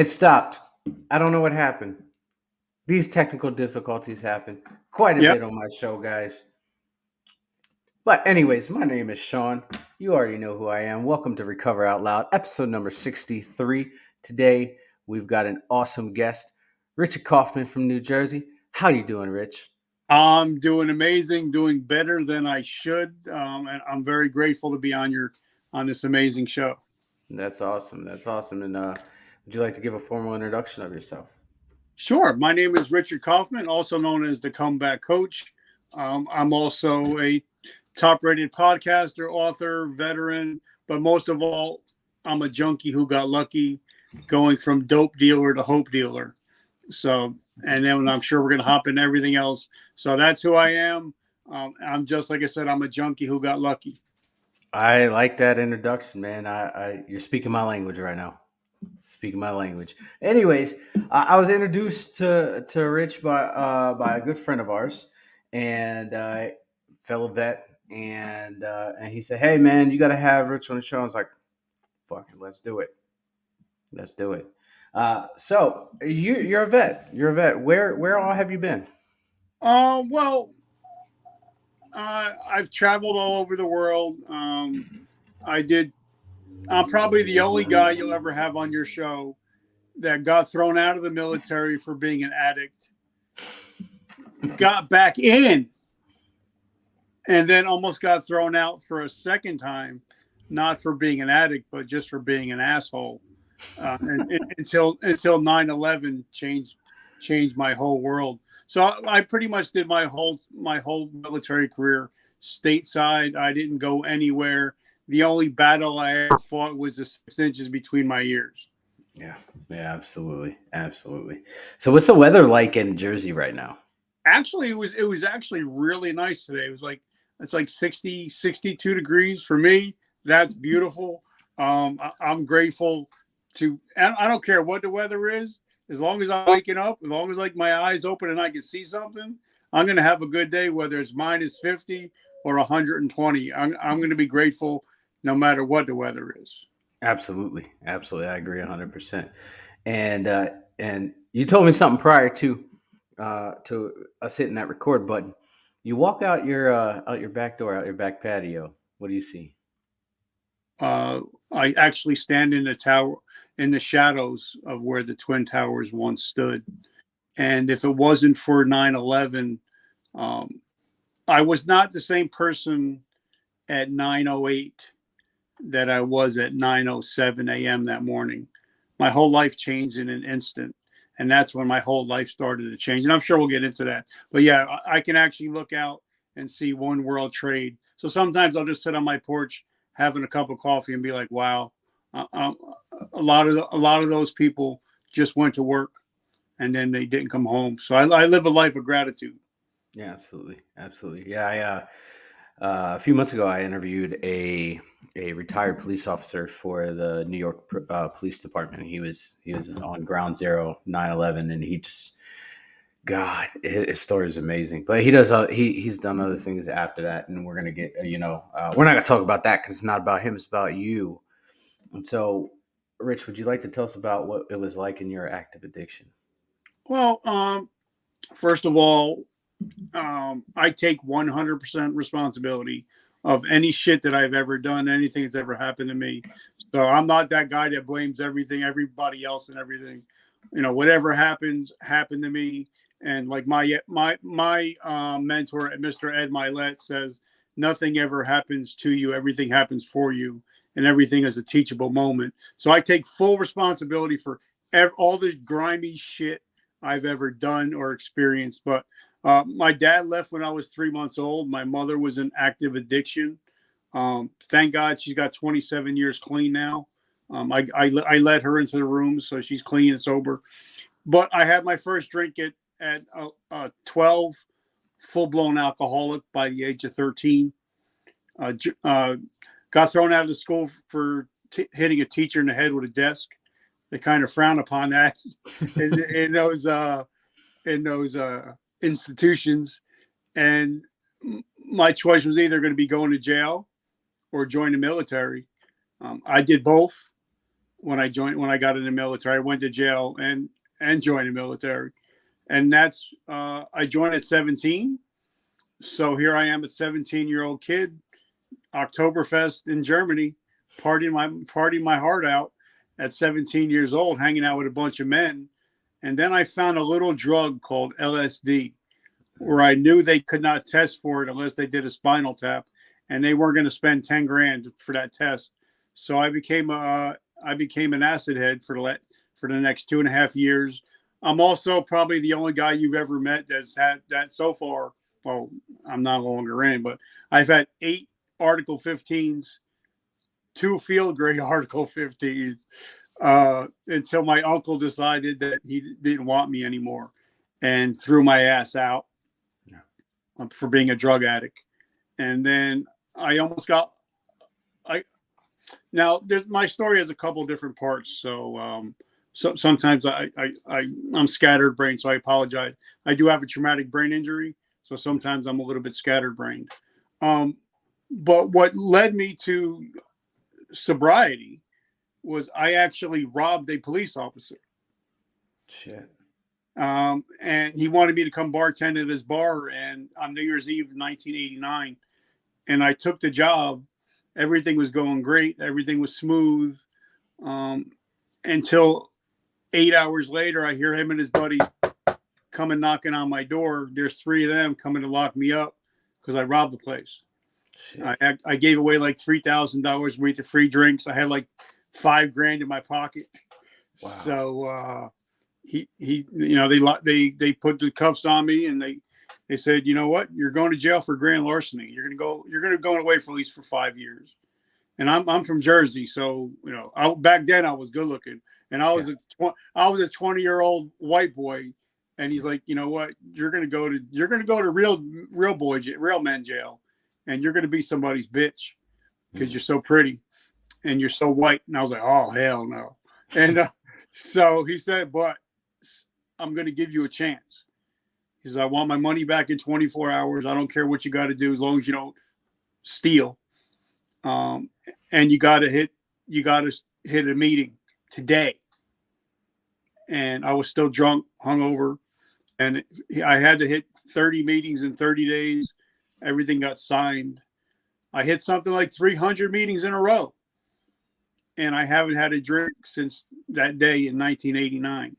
It stopped. I don't know what happened. These technical difficulties happen quite a Yep. bit on my show, guys. But, anyways, my name is Sean. You already know who I am. Welcome to Recover Out Loud, episode number 63. Today, we've got an awesome guest, Richard Kaufman from New Jersey. How you doing, Rich? I'm doing amazing, doing better than I should. And I'm very grateful to be on this amazing show. That's awesome. That's awesome. And would you like to give a formal introduction of yourself? Sure. My name is Richard Kaufman, also known as the Comeback Coach. I'm also a top-rated podcaster, author, veteran, but most of all, I'm a junkie who got lucky, going from dope dealer to hope dealer. So, and then I'm sure we're going to hop into everything else. So that's who I am. I'm just, like I said, I'm a junkie who got lucky. I like that introduction, man. You're speaking my language right now. Speaking my language. Anyways, I was introduced to Rich by a good friend of ours and fellow vet, and he said, "Hey, man, you got to have Rich on the show." I was like, "Fucking, let's do it. Let's do it." So you're a vet. You're a vet. Where all have you been? Well, I've traveled all over the world. I did. I'm probably the only guy you'll ever have on your show that got thrown out of the military for being an addict, got back in, and then almost got thrown out for a second time, not for being an addict, but just for being an asshole. Until 9/11 changed my whole world. So I pretty much did my whole military career stateside. I didn't go anywhere. The only battle I ever fought was the 6 inches between my ears. Yeah, yeah, absolutely, absolutely. So what's the weather like in Jersey right now? Actually, it was actually really nice today. It's like 62 degrees for me. That's beautiful. I'm grateful to, and I don't care what the weather is, as long as I'm waking up, as long as like my eyes open and I can see something, I'm going to have a good day, whether it's minus 50 or 120. I'm going to be grateful no matter what the weather is. Absolutely, absolutely. I agree 100%. And you told me something prior to us hitting that record button. You walk out your back door, out your back patio. What do you see? I actually stand in the tower, in the shadows of where the Twin Towers once stood. And if it wasn't for 9/11, I was not the same person at 9:08 that I was at 9:07 a.m. that morning. My whole life changed in an instant. And that's when my whole life started to change. And I'm sure we'll get into that. But yeah, I can actually look out and see One World Trade. So sometimes I'll just sit on my porch having a cup of coffee and be like, wow, a a lot of those people just went to work and then they didn't come home. So I live a life of gratitude. Yeah, absolutely, absolutely. Yeah, a few months ago, I interviewed a retired police officer for the New York Police Department. He was on Ground Zero 9/11, and he just his story is amazing. But he does he's done other things after that, and we're gonna get we're not gonna talk about that because it's not about him; it's about you. And so, Rich, would you like to tell us about what it was like in your active addiction? Well, first of all, I take 100% responsibility of any shit that I've ever done, anything that's ever happened to me. So I'm not that guy that blames everything, everybody else, and everything. Whatever happened to me. And like my mentor, Mr. Ed Milet, says, nothing ever happens to you; everything happens for you, and everything is a teachable moment. So I take full responsibility for all the grimy shit I've ever done or experienced. But my dad left when I was 3 months old. My mother was in active addiction. Thank God she's got 27 years clean now. I let her into the room, so she's clean and sober. But I had my first drink at 12, full blown alcoholic by the age of 13. Got thrown out of the school for hitting a teacher in the head with a desk. They kind of frown upon that in those institutions, and my choice was either going to be going to jail or join the military. I did both. when I got in the military. I went to jail and joined the military, and that's I joined at 17. So here I am, a 17-year-old kid, Oktoberfest in Germany, partying my heart out at 17 years old, hanging out with a bunch of men. And then I found a little drug called LSD, where I knew they could not test for it unless they did a spinal tap, and they weren't going to spend 10 grand for that test. So I became an acid head for the next 2.5 years. I'm also probably the only guy you've ever met that's had that so far. Well, I'm not longer in, but I've had 8 Article 15s, 2 field grade Article 15s, until my uncle decided that he didn't want me anymore and threw my ass out for being a drug addict. And then I almost got, my story has a couple different parts. So sometimes I'm scattered brain, so I apologize. I do have a traumatic brain injury, so sometimes I'm a little bit scattered brained. But what led me to sobriety was I actually robbed a police officer. Shit. And he wanted me to come bartend at his bar, and on New Year's Eve, 1989, and I took the job. Everything was going great. Everything was smooth. Until 8 hours later, I hear him and his buddy coming knocking on my door. There's 3 of them coming to lock me up because I robbed the place. I gave away like $3,000 worth of free drinks. I had like $5 grand in my pocket. Wow. So they put the cuffs on me, and they said, you know what, you're going to jail for grand larceny. You're going to go away for at least for 5 years. And I'm from Jersey, so back then I was good looking, and I was a 20-year-old white boy, and he's like, you know what, you're going to go to real men jail, and you're going to be somebody's bitch because you're so pretty and you're so white. And I was like, oh, hell no. And so he said, but I'm going to give you a chance. He says, I want my money back in 24 hours. I don't care what you got to do as long as you don't steal. And you got to hit a meeting today. And I was still drunk, hungover, and I had to hit 30 meetings in 30 days. Everything got signed. I hit something like 300 meetings in a row, and I haven't had a drink since that day in 1989.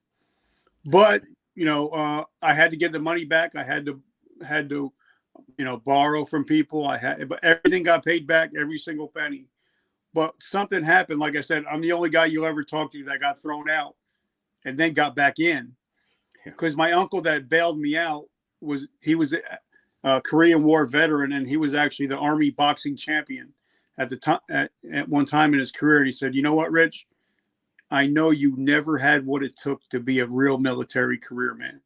But I had to get the money back. I had to borrow from people. But everything got paid back, every single penny. But something happened. Like I said, I'm the only guy you'll ever talk to that got thrown out and then got back in, because my uncle that bailed me out was a Korean War veteran, and he was actually the Army boxing champion at the time at one time in his career. And he said, you know what, Rich, I know you never had what it took to be a real military career man.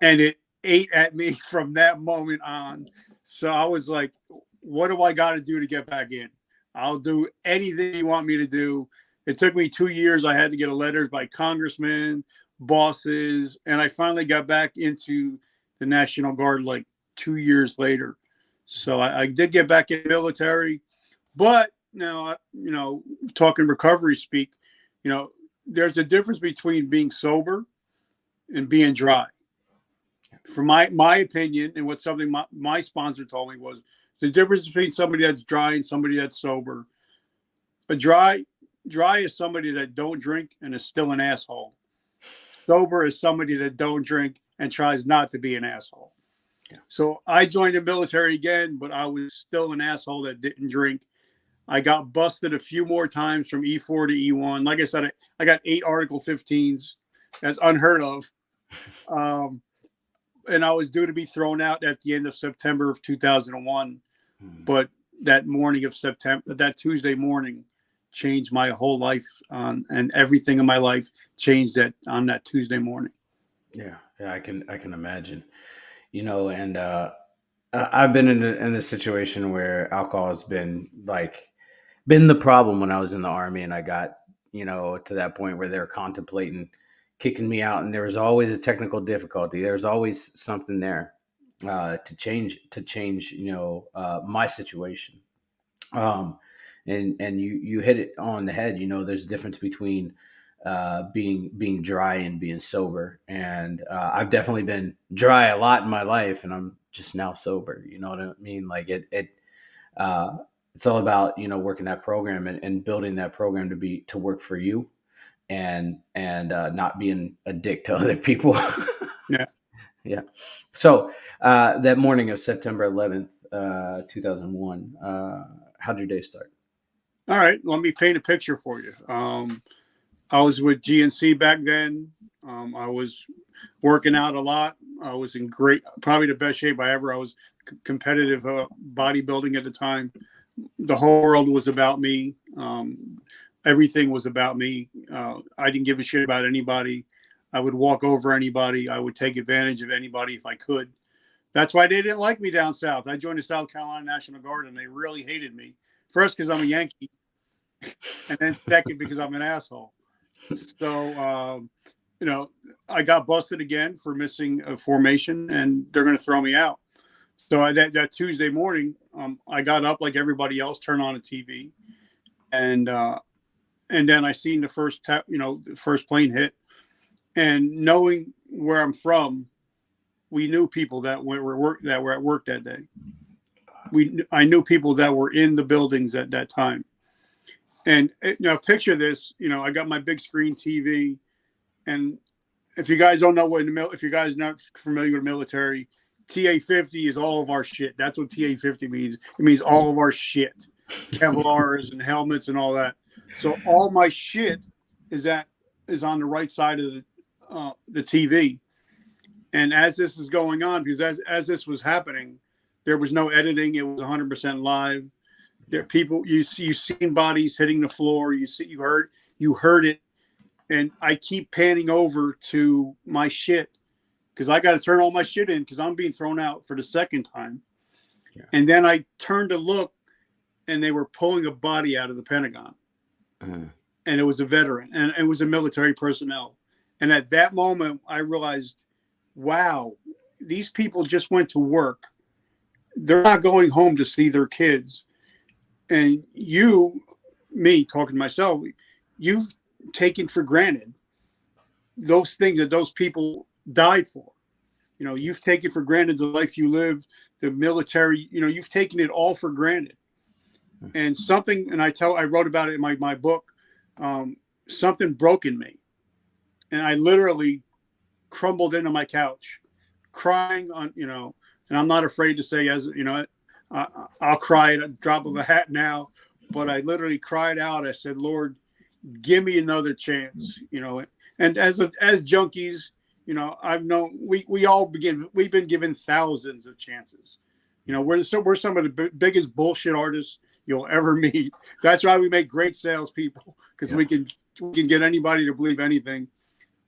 And it ate at me from that moment on. So I was like, what do I got to do to get back in? I'll do anything you want me to do. It took me 2 years. I had to get letters by congressmen, bosses, and I finally got back into the National Guard like 2 years later. So I did get back in the military, but now, talking recovery speak, there's a difference between being sober and being dry. From my opinion, and what something my sponsor told me was the difference between somebody that's dry and somebody that's sober. A dry is somebody that don't drink and is still an asshole. Sober is somebody that don't drink and tries not to be an asshole. Yeah. So I joined the military again, but I was still an asshole that didn't drink. I got busted a few more times from E4 to E1. Like I said, I got 8 Article 15s. That's unheard of. And I was due to be thrown out at the end of September of 2001. But that morning of September, that Tuesday morning, changed my whole life, and everything in my life changed on that Tuesday morning. Yeah, I can imagine. And I've been in this situation where alcohol has been the problem when I was in the Army, and I got to that point where they're contemplating kicking me out, and there was always a technical difficulty. There's always something there to change my situation. and you hit it on the head. There's a difference between being dry and being sober. And I've definitely been dry a lot in my life, and I'm just now sober. You know what I mean? Like uh, it's all about working that program and building that program to work for you, and not being a dick to other people. Yeah. Yeah. So that morning of September 11th, 2001, how'd your day start? All right. Let me paint a picture for you. I was with GNC back then. I was working out a lot. I was in probably the best shape I ever. I was competitive bodybuilding at the time. The whole world was about me. Everything was about me. I didn't give a shit about anybody. I would walk over anybody. I would take advantage of anybody if I could. That's why they didn't like me down south. I joined the South Carolina National Guard, and they really hated me. First, because I'm a Yankee, and then second, because I'm an asshole. So, I got busted again for missing a formation, and they're going to throw me out. So that Tuesday morning, I got up like everybody else, turned on the TV, and then I seen the first plane hit. And knowing where I'm from, we knew people that were at work that day. I knew people that were in the buildings at that time. And picture this. I got my big screen TV, and if you guys don't know if you guys are not familiar with the military, TA-50 is all of our shit. That's what TA-50 means. It means all of our shit, Kevlars and helmets and all that. So all my shit is on the right side of the TV. And as this is going on, because as this was happening, there was no editing. It was 100% live. There people you seen bodies hitting the floor. You heard it, and I keep panning over to my shit because I got to turn all my shit in because I'm being thrown out for the second time. Yeah. And then I turned to look, and they were pulling a body out of the Pentagon, and it was a veteran, and it was a military personnel. And at that moment, I realized, wow, these people just went to work. They're not going home to see their kids. And me talking to myself, you've taken for granted those things that those people died for. You've taken for granted the life you live, the military, you've taken it all for granted. And I wrote about it in my book, something broke in me. And I literally crumbled into my couch, crying and I'm not afraid to say, I'll cry at a drop of a hat now, but I literally cried out. I said, Lord, give me another chance, and as junkies, I've known we've been given thousands of chances. We're some of the biggest bullshit artists you'll ever meet. That's why we make great salespeople, because we can get anybody to believe anything.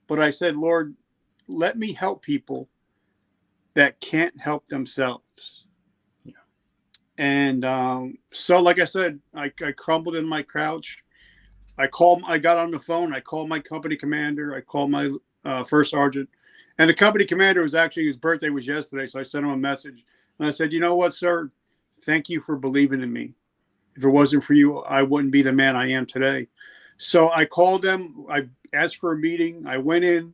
But I said, Lord, let me help people that can't help themselves. Yeah. And so, like I said, I crumbled in my couch. I got on the phone. I called my company commander. I called my first sergeant. And the company commander his birthday was yesterday. So I sent him a message. And I said, you know what, sir? Thank you for believing in me. If it wasn't for you, I wouldn't be the man I am today. So I called them. I asked for a meeting. I went in.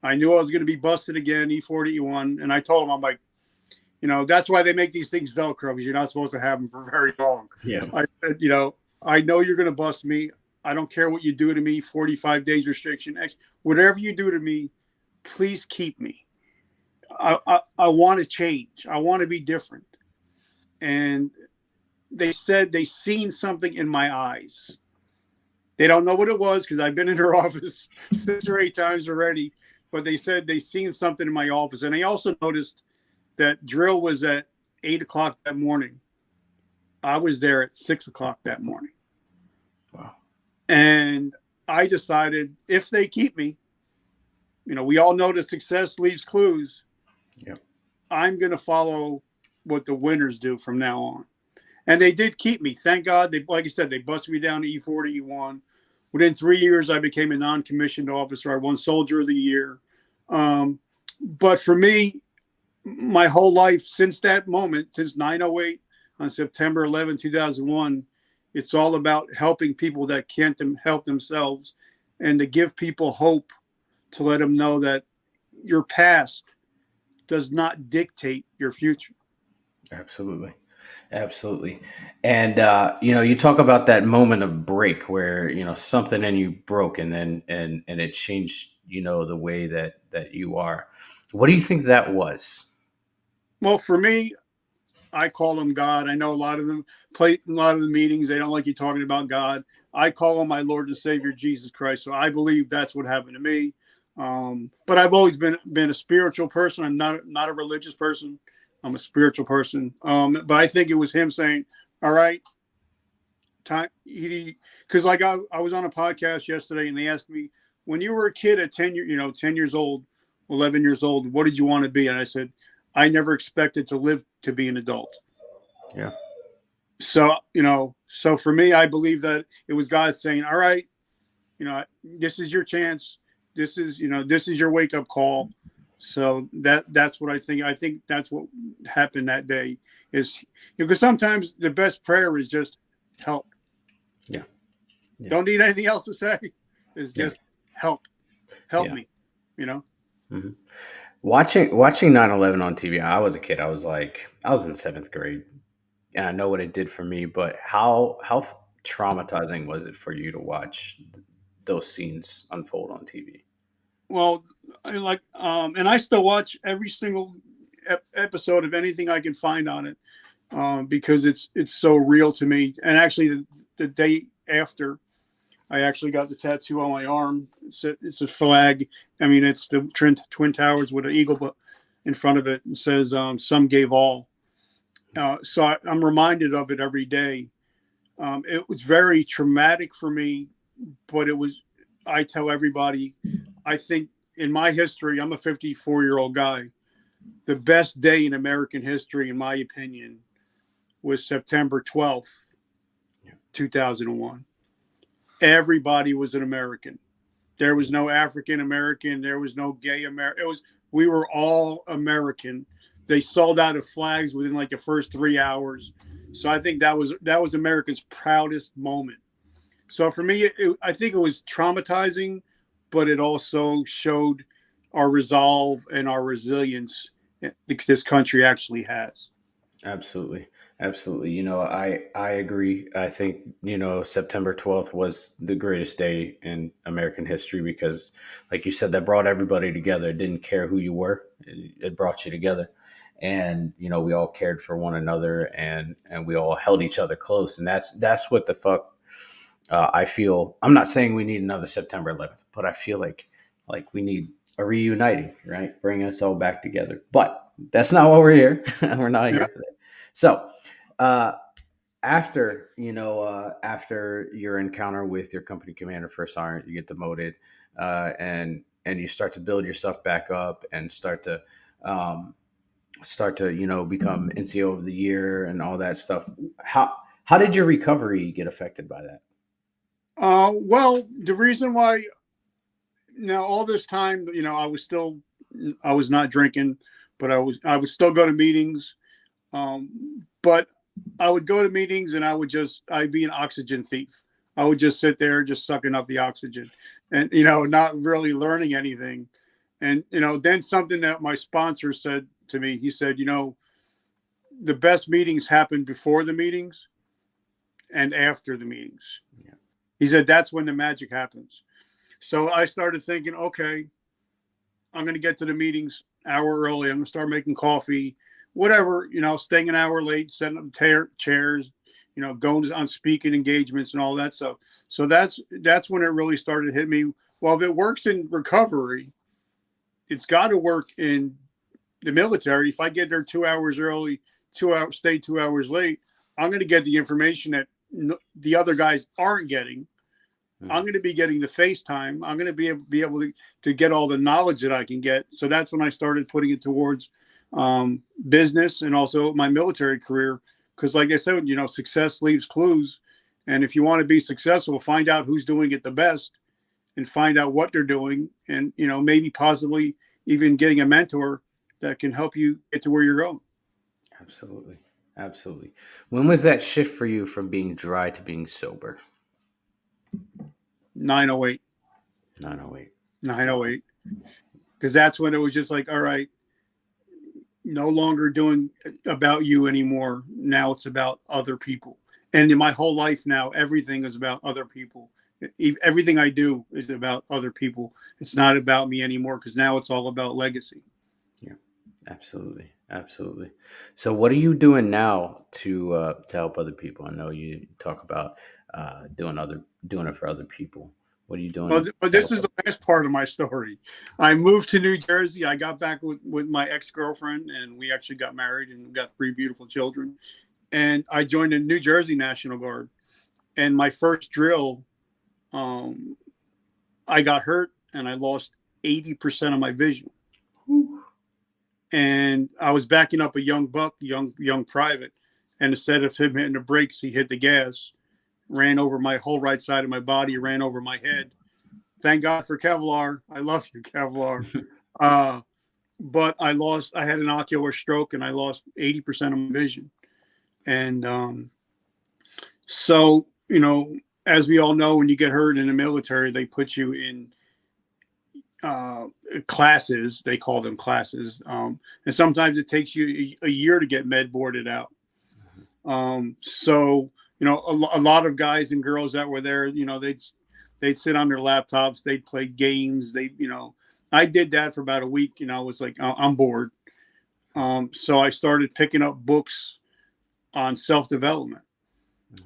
I knew I was going to be busted again, E40, E1. And I told them, I'm like, that's why they make these things Velcro, because you're not supposed to have them for very long. Yeah. I said, I know you're going to bust me. I don't care what you do to me, 45 days restriction. Whatever you do to me, please keep me. I want to change. I want to be different. And they said they seen something in my eyes. They don't know what it was because I've been in her office 6 or 8 times already. But they said they seen something in my office. And they also noticed that drill was at 8 o'clock that morning. I was there at 6 o'clock that morning. Wow. And I decided if they keep me, we all know that success leaves clues. Yep. I'm going to follow what the winners do from now on. And they did keep me. Thank God. Like you said, they busted me down to E40, E1. Within 3 years, I became a non-commissioned officer. I won Soldier of the Year. But for me, my whole life since that moment, since 9/08 on September 11, 2001, It's all about helping people that can't help themselves, and to give people hope, to let them know that your past does not dictate your future. Absolutely. Absolutely. And you talk about that moment of break where, something in you broke and then and it changed, the way that you are. What do you think that was? Well, for me, I call him God. I know a lot of them play a lot of the meetings. They don't like you talking about God. I call him my Lord and Savior, Jesus Christ. So I believe that's what happened to me. But I've always been a spiritual person. I'm not a religious person. I'm a spiritual person. But I think it was him saying, "All right, time." Because like I was on a podcast yesterday, and they asked me, when you were a kid at 10 years old, 11 years old, what did you want to be? And I said, I never expected to live to be an adult. Yeah. So for me, I believe that it was God saying, all right, this is your chance. This is your wake up call. So that's what I think. I think that's what happened that day is, because sometimes the best prayer is just help. Yeah. Yeah. Don't need anything else to say. It's just help Yeah. me, Mm-hmm. Watching 9/11 on TV. I was a kid. I was in seventh grade, and I know what it did for me. But how traumatizing was it for you to watch those scenes unfold on TV? Well, and I still watch every single episode of anything I can find on it, because it's so real to me. And actually, the day after, I actually got the tattoo on my arm. It's a flag. I mean, it's the Twin Towers with an eagle in front of it, and says, "Some gave all." So I'm reminded of it every day. It was very traumatic for me, but it was. I tell everybody, I think in my history, I'm a 54-year-old guy. The best day in American history, in my opinion, was September 12th, 2001. Everybody was an American. There was no African American. There was no gay American. We were all American. They sold out of flags within like the first 3 hours. So I think that was America's proudest moment. So for me, I think it was traumatizing, but it also showed our resolve and our resilience that this country actually has. Absolutely. Absolutely. I agree. I think, September 12th was the greatest day in American history because, like you said, that brought everybody together. It didn't care who you were. It brought you together. And, we all cared for one another and we all held each other close. And that's what the fuck I feel. I'm not saying we need another September 11th, but I feel like we need a reuniting, right? Bring us all back together. But that's not why we're here. We're not Yeah. here for that. So, uh, after your encounter with your company commander, first sergeant, you get demoted, and you start to build yourself back up and um, start to become NCO of the year and all that stuff. How did your recovery get affected by that? Well, the reason why now all this time, I was not drinking, but I would still go to meetings. But I would go to meetings and I'd be an oxygen thief. I would just sit there just sucking up the oxygen and, not really learning anything. And, then something that my sponsor said to me, he said, the best meetings happen before the meetings and after the meetings. Yeah. He said, that's when the magic happens. So I started thinking, okay, I'm going to get to the meetings an hour early. I'm going to start making coffee, whatever, staying an hour late, setting up chairs, going on speaking engagements and all that stuff. So that's when it really started to hit me. Well, if it works in recovery, it's got to work in the military. If I get there 2 hours early, stay 2 hours late, I'm going to get the information that the other guys aren't getting. I'm going to be getting the FaceTime. I'm going to be able to get all the knowledge that I can get. So that's when I started putting it towards business and also my military career. Because like I said, success leaves clues. And if you want to be successful, find out who's doing it the best and find out what they're doing. And, maybe possibly even getting a mentor that can help you get to where you're going. Absolutely. Absolutely. When was that shift for you from being dry to being sober? 908, 908. Wow. 908, because that's when it was just like, all right, no longer doing about you anymore. Now it's about other people. And in my whole life now, everything is about other people. Everything I do is about other people. It's not about me anymore because now it's all about legacy. Yeah. Absolutely. Absolutely. So what are you doing now to help other people? I know you talk about doing it for other people. What are you Well, doing but to this help is others? the last part of my story. I moved to New Jersey. I got back with my ex girlfriend, and we actually got married and got 3 beautiful children. And I joined the New Jersey National Guard. And my first drill, um, I got hurt and I lost 80% of my vision. Whew. And I was backing up a young buck, young private, and instead of him hitting the brakes, he hit the gas, ran over my whole right side of my body, ran over my head. Thank God for Kevlar. I love you, Kevlar. Uh, but I had an ocular stroke and I lost 80% of my vision. And so, as we all know, when you get hurt in the military, they put you in uh, classes. They call them classes. And sometimes it takes you a year to get med boarded out. So, a lot of guys and girls that were there, they'd sit on their laptops, they'd play games. I did that for about a week. I was like, I'm bored. So I started picking up books on self-development.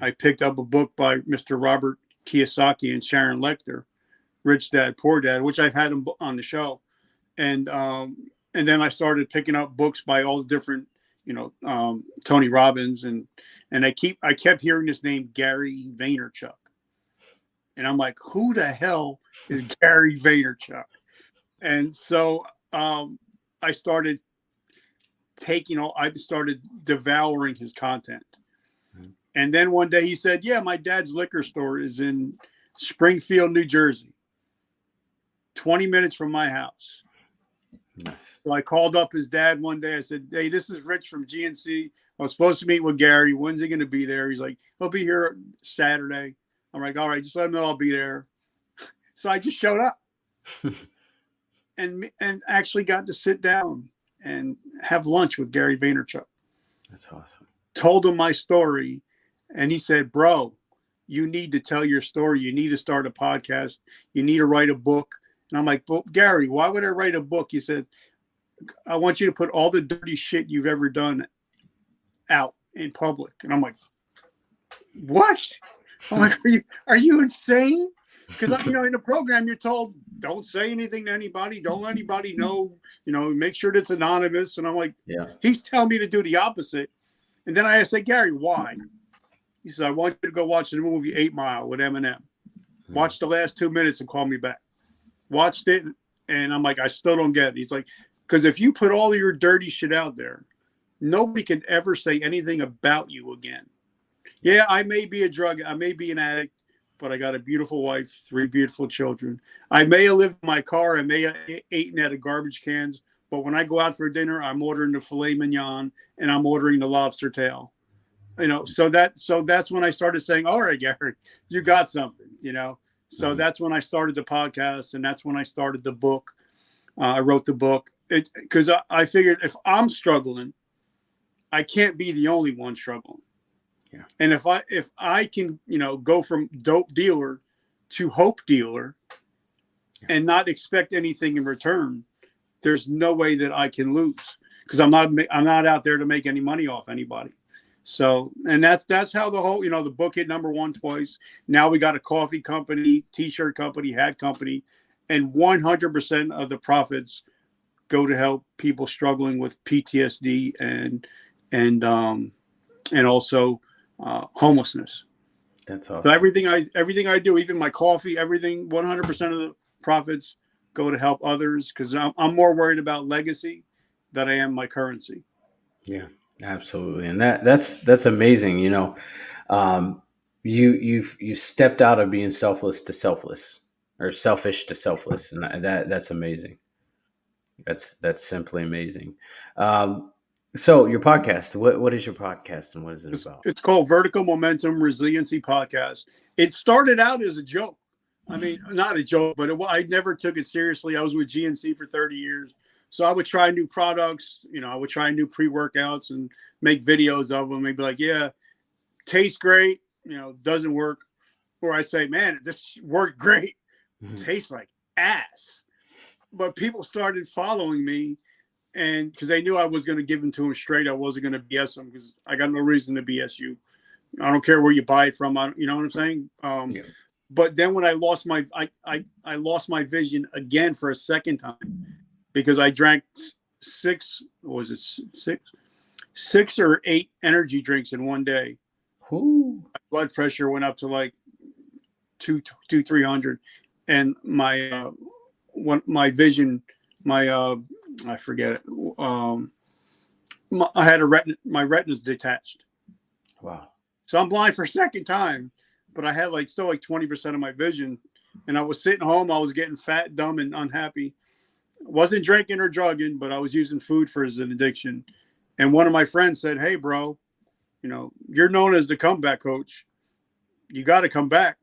I picked up a book by Mr. Robert Kiyosaki and Sharon Lechter, Rich Dad, Poor Dad, which I've had him on the show. And then I started picking up books by all the different, Tony Robbins, and I kept hearing this name Gary Vaynerchuk, and I'm like, who the hell is Gary Vaynerchuk? And so I started I started devouring his content. And then one day he said, yeah, my dad's liquor store is in Springfield, New Jersey, 20 minutes from my house. Nice. So I called up his dad one day. I said, hey, this is Rich from GNC. I was supposed to meet with Gary. When's he going to be there? He's like, he'll be here Saturday. I'm like, all right, just let him know I'll be there. So I just showed up and actually got to sit down and have lunch with Gary Vaynerchuk. That's awesome. Told him my story. And he said, bro, you need to tell your story. You need to start a podcast. You need to write a book. And I'm like, well, Gary, why would I write a book? He said, I want you to put all the dirty shit you've ever done out in public. And I'm like, what? I'm like, are you insane? Because, in the program, you're told, don't say anything to anybody. Don't let anybody know, make sure it's anonymous. And I'm like, Yeah. he's telling me to do the opposite. And then I say, Gary, why? He says, I want you to go watch the movie 8 Mile with Eminem. Watch the last 2 minutes and call me back. Watched it, and I'm like, I still don't get it. He's like, because if you put all your dirty shit out there, nobody can ever say anything about you again. Yeah, I may be I may be an addict, but I got a beautiful wife, 3 beautiful children. I may have lived in my car. I may have eaten out of garbage cans, but when I go out for dinner, I'm ordering the filet mignon and I'm ordering the lobster tail. So that's when I started saying, all right, Gary, you got something, So that's when I started the podcast, and that's when I started the book. I wrote the book because I figured if I'm struggling, I can't be the only one struggling. Yeah. And if I can, go from dope dealer to hope dealer and not expect anything in return, there's no way that I can lose because I'm not out there to make any money off anybody. So, and that's how the whole, the book hit #1 twice. Now we got a coffee company, t-shirt company, hat company, and 100% of the profits go to help people struggling with PTSD and also homelessness. That's So awesome. everything I do, even my coffee, everything, 100% of the profits go to help others because I'm more worried about legacy than I am my currency. Yeah, absolutely. And that's amazing. You stepped out of being selfless to selfless, or selfish to selfless, and that's amazing. That's simply amazing. Um, So your podcast, what is your podcast and what is it about? It's called Vertical Momentum Resiliency Podcast. It started out as a joke. I mean, not a joke, but I never took it seriously. I was with GNC for 30 years. So I would try new products. I would try new pre-workouts and make videos of them. Maybe like, yeah, tastes great, doesn't work. Or I'd say, man, this worked great. Tastes like ass. But people started following me, and because they knew I was going to give them to them straight. I wasn't going to BS them because I got no reason to BS you. I don't care where you buy it from. You know what I'm saying? Yeah. But then when I lost I lost my vision again for a second time because I drank six or eight energy drinks in one day. Ooh. My blood pressure went up to like 300, and my vision, I forget it. I had my retina's detached. Wow. So I'm blind for a second time, but I had still 20% of my vision, and I was sitting home. I was getting fat, dumb, and unhappy. Wasn't drinking or drugging, but I was using food as an addiction. And one of my friends said, "Hey, bro, you're known as the comeback coach. You got to come back."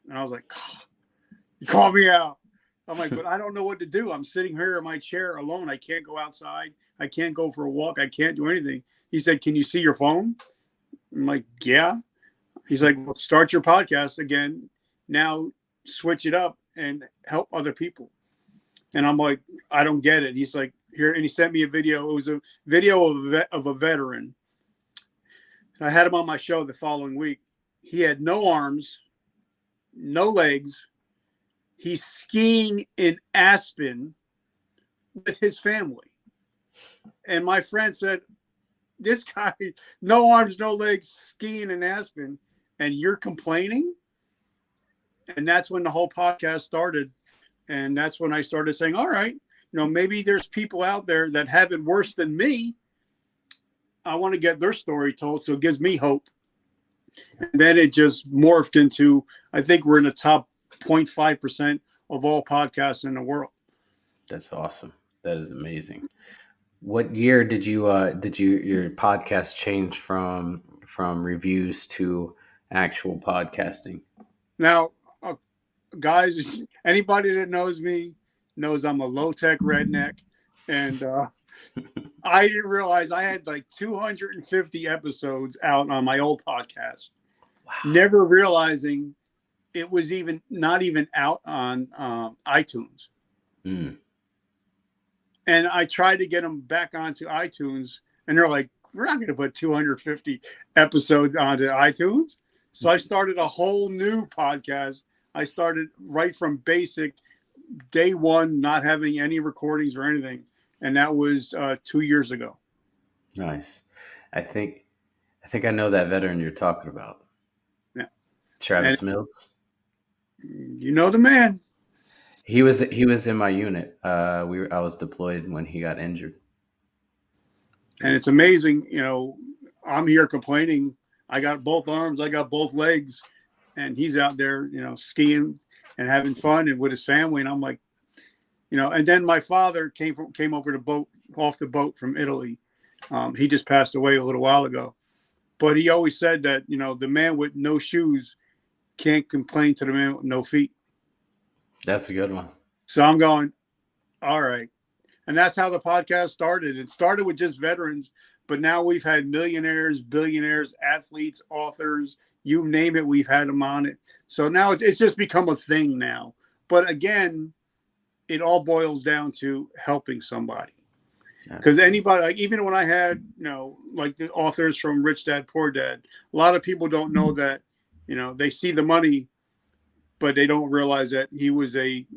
And I was like, oh, "You called me out." I'm like, "But I don't know what to do. I'm sitting here in my chair alone. I can't go outside. I can't go for a walk. I can't do anything." He said, "Can you see your phone?" I'm like, "Yeah." He's like, "Well, start your podcast again. Now switch it up and help other people." And I'm like, "I don't get it." He's like, "Here," and he sent me a video. It was a video of a veteran. And I had him on my show the following week. He had no arms, no legs. He's skiing in Aspen with his family. And my friend said, "This guy, no arms, no legs, skiing in Aspen, and you're complaining?" And that's when the whole podcast started. And that's when I started saying, all right, maybe there's people out there that have it worse than me. I want to get their story told. So it gives me hope. And then it just morphed into, I think we're in the top 0.5% of all podcasts in the world. That's awesome. That is amazing. What year did your podcast change from reviews to actual podcasting? Now, guys, anybody that knows me knows I'm a low-tech redneck, and I didn't realize I had 250 episodes out on my old podcast. Wow. Never realizing it was not even out on iTunes. Mm. And I tried to get them back onto iTunes, and they're like, "We're not going to put 250 episodes onto iTunes." So I started a whole new podcast. I started right from basic, day one, not having any recordings or anything. And that was 2 years ago. Nice. I think I know that veteran you're talking about. Yeah. Travis Mills. You know the man. He was in my unit. I was deployed when he got injured. And it's amazing, I'm here complaining. I got both arms, I got both legs, and he's out there, skiing and having fun and with his family. And I'm like, and then my father came over off the boat from Italy. He just passed away a little while ago, but he always said that, the man with no shoes can't complain to the man with no feet. That's a good one. So I'm going, all right. And that's how the podcast started. It started with just veterans, but now we've had millionaires, billionaires, athletes, authors, you name it, we've had them on it. So now it's just become a thing now. But again, it all boils down to helping somebody. Because anybody, even when I had, the authors from Rich Dad, Poor Dad, a lot of people don't know that, they see the money, but they don't realize that he was a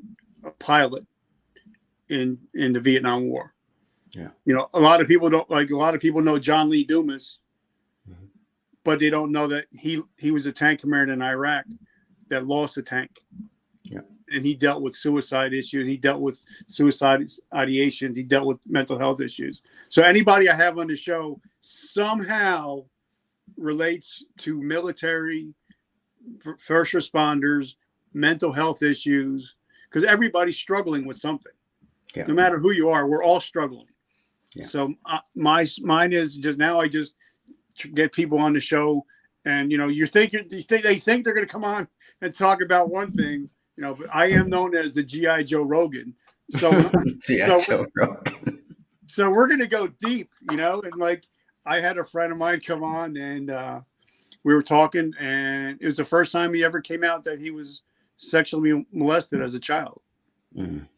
pilot in the Vietnam War. Yeah. A lot of people know John Lee Dumas, mm-hmm. but they don't know that he was a tank commander in Iraq that lost a tank. Yeah. And he dealt with suicide issues. He dealt with suicide ideations. He dealt with mental health issues. So anybody I have on the show somehow relates to military, first responders, mental health issues, because everybody's struggling with something. Yeah. No matter who you are, we're all struggling. Yeah. So mine is just now I just get people on the show, and they think they're going to come on and talk about one thing, but I am known as the GI Joe Rogan. So GI Joe Rogan. So we're going to go deep, and like I had a friend of mine come on, and we were talking, and it was the first time he ever came out that he was sexually molested as a child. Mm.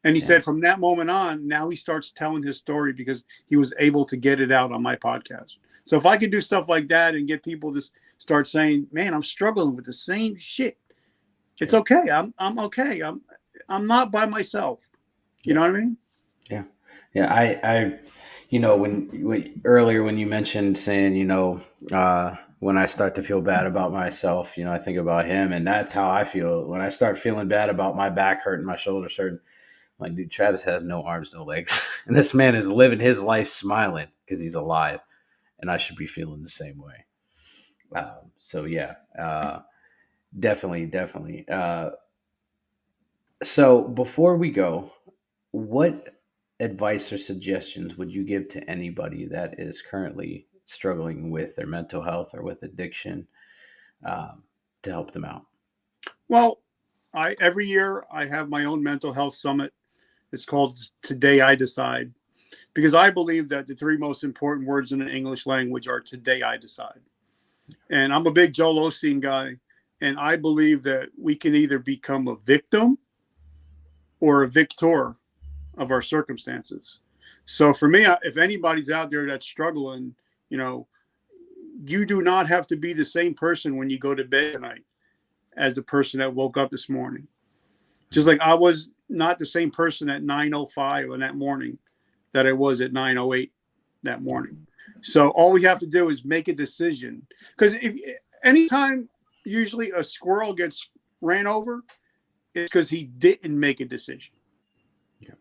And he said from that moment on, now he starts telling his story because he was able to get it out on my podcast. So if I can do stuff like that and get people to start saying, man, I'm struggling with the same shit. It's okay. I'm okay. I'm not by myself. You know what I mean? Yeah. Yeah. I when earlier when you mentioned saying, when I start to feel bad about myself, I think about him, and that's how I feel when I start feeling bad about my back hurting, my shoulders hurting. Like, dude, Travis has no arms, no legs. And this man is living his life smiling because he's alive. And I should be feeling the same way. So, yeah, definitely. So before we go, what advice or suggestions would you give to anybody that is currently struggling with their mental health or with addiction to help them out? Well, every year I have my own mental health summit. It's called Today I Decide, because I believe that the three most important words in the English language are today I decide. And I'm a big Joel Osteen guy, and I believe that we can either become a victim or a victor of our circumstances. So for me, if anybody's out there that's struggling, you do not have to be the same person when you go to bed tonight as the person that woke up this morning. Just like I was not the same person at 9:05 in that morning that I was at 9:08 that morning. So all we have to do is make a decision. Because anytime usually a squirrel gets ran over, it's because he didn't make a decision. Yeah.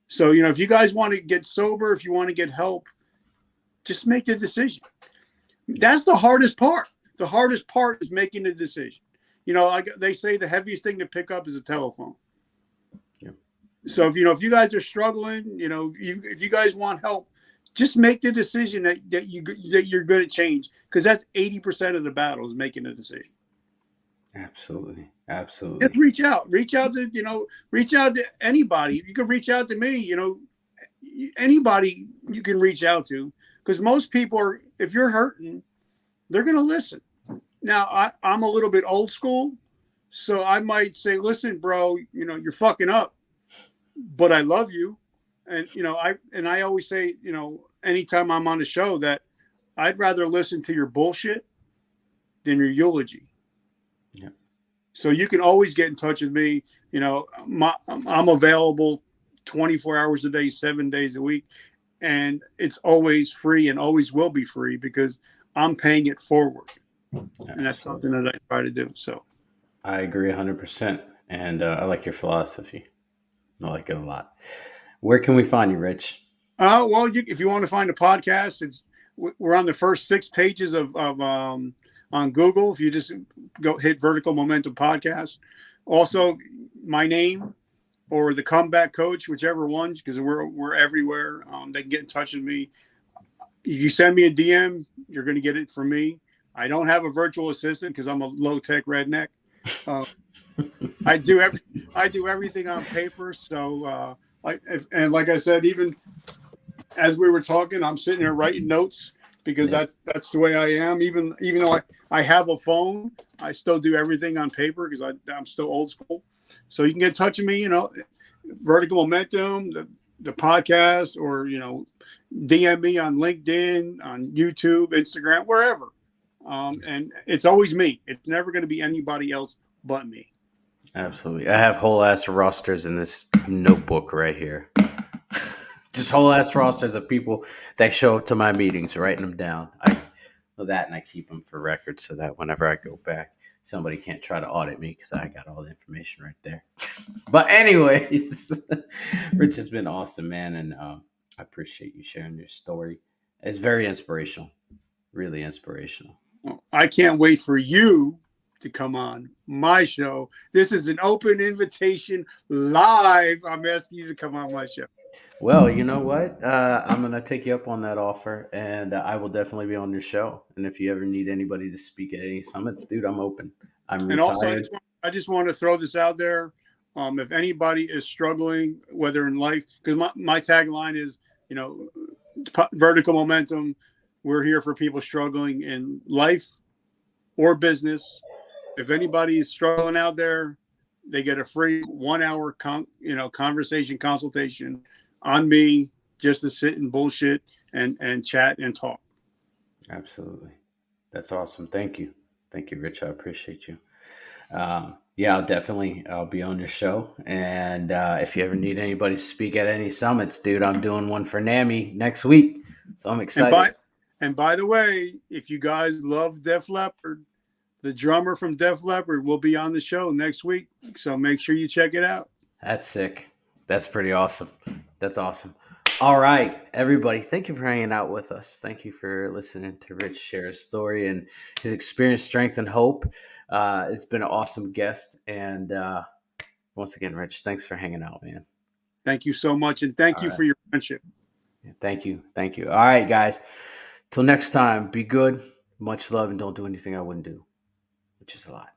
So, if you guys want to get sober, if you want to get help, just make the decision. That's the hardest part. The hardest part is making the decision. They say the heaviest thing to pick up is a telephone. Yeah. So if you guys are struggling, if you guys want help, just make the decision that you're going to change, because that's 80% of the battle is making a decision. Absolutely. Just reach out to anybody. You can reach out to me, anybody you can reach out to, because most people if you're hurting, they're going to listen. Now I'm a little bit old school, so I might say, listen, bro, you're fucking up, but I love you. And, I always say, anytime I'm on the show, that I'd rather listen to your bullshit than your eulogy. Yeah. So you can always get in touch with me. I'm available 24 hours a day, 7 days a week. And it's always free and always will be free because I'm paying it forward. And that's something that I try to do. So I agree 100%. And I like your philosophy. I like it a lot. Where can we find you, Rich? Well, if you want to find a podcast, we're on the first 6 pages of on Google. If you just go hit Vertical Momentum Podcast. Also, my name or the Comeback Coach, whichever one, because we're everywhere. They can get in touch with me. If you send me a DM, you're going to get it from me. I don't have a virtual assistant because I'm a low-tech redneck. I do everything on paper. So, like I said, even as we were talking, I'm sitting here writing notes because that's the way I am. Even though I have a phone, I still do everything on paper because I'm still old school. So you can get in touch with me, Vertical Momentum, the podcast, or DM me on LinkedIn, on YouTube, Instagram, wherever. And it's always me. It's never going to be anybody else but me. Absolutely. I have whole ass rosters in this notebook right here. Just whole ass rosters of people that show up to my meetings, writing them down. I know that, and I keep them for records so that whenever I go back, somebody can't try to audit me because I got all the information right there. But anyways, Rich has been awesome, man, and I appreciate you sharing your story. It's very inspirational, really inspirational. Well, I can't wait for you to come on my show. This is an open invitation live. I'm asking you to come on my show. Well, you know what? I'm gonna take you up on that offer, and I will definitely be on your show. And if you ever need anybody to speak at any summits, dude, I'm open. I'm And also, retired. I just want to throw this out there. If anybody is struggling, whether in life, because my tagline is, you know, vertical momentum. We're here for people struggling in life or business. If anybody is struggling out there, they get a free 1 hour conversation consultation on me, just to sit and bullshit and chat and talk. Absolutely, that's awesome. Thank you, Rich. I appreciate you. Yeah, I'll be on your show. And if you ever need anybody to speak at any summits, dude, I'm doing one for NAMI next week, so I'm And excited. by the way, if you guys love Def Leppard, the drummer from Def Leppard will be on the show next week. So make sure you check it out. That's sick. That's pretty awesome. That's awesome. All right, everybody. Thank you for hanging out with us. Thank you for listening to Rich share his story and his experience, strength, and hope. It's been an awesome guest. And once again, Rich, thanks for hanging out, man. Thank you so much. And thank All you right. for your friendship. Thank you. Thank you. All right, guys. Till next time, be good. Much love and don't do anything I wouldn't do, which is a lot.